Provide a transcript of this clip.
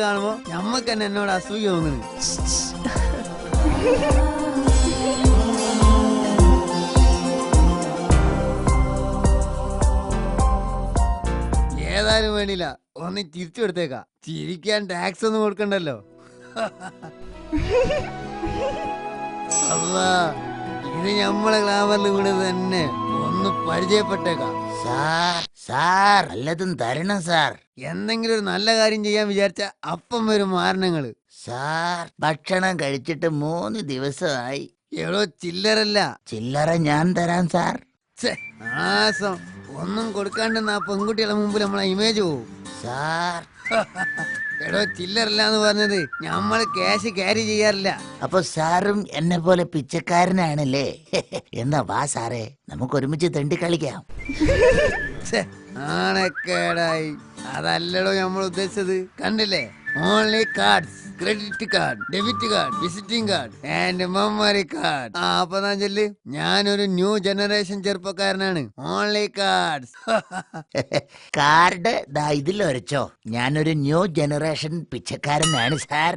കാണുമ്പോ ഞമ്മക്ക് തന്നെ എന്നോട് അസൂയ തോന്നുന്നു. ഏതായാലും വേണ്ടില്ല, ഒന്ന് തിരിച്ചു കൊടുത്തേക്കാ. ചിരിക്കാൻ ടാക്സ് ഒന്നും കൊടുക്കണ്ടല്ലോ. അല്ലാ, ഇത് ഞമ്മളെ ഗ്ലാമറിൽ വീണത് തന്നെ. ഒന്ന് പരിചയപ്പെട്ടേക്കാം. സാർ വല്ലതും തരണം സാർ. എന്തെങ്കിലും ഒരു നല്ല കാര്യം ചെയ്യാൻ വിചാരിച്ച അപ്പം വരും മാരണങ്ങള്. സാർ ഭക്ഷണം കഴിച്ചിട്ട് 3 ദിവസമായി. എടോ ചില്ലറല്ല. ചില്ലറ ഞാൻ തരാം സാർ. ആസം ഒന്നും കൊടുക്കാണ്ടെന്ന് ആ പെൺകുട്ടികളുടെ മുമ്പിൽ നമ്മളെ ഇമേജ് പോവും. സാർ എടോ ചില്ലറല്ല എന്ന് പറഞ്ഞത് ഞമ്മള് ക്യാഷ് ക്യാരി ചെയ്യാറില്ല. അപ്പൊ സാറും എന്നെ പോലെ പിച്ചക്കാരനാണല്ലേ? എന്നാ വാ സാറേ, നമുക്ക് ഒരുമിച്ച് തെണ്ടി കളിക്കാം. ആണക്കേടായി. അതല്ലടോ നമ്മൾ ഉദ്ദേശിച്ചത്. കണ്ടില്ലേ, only cards, credit card, debit card, visiting card and memory card. അപ്പൊ ഞാൻ ചൊല്ല്, ഞാനൊരു ന്യൂ ജനറേഷൻ ചെറുപ്പക്കാരനാണ്. Only cards. കാർഡ് ദാ ഇതിൽ വരച്ചോ. ഞാനൊരു ന്യൂ ജനറേഷൻ പിച്ചക്കാരനാണ് സാർ.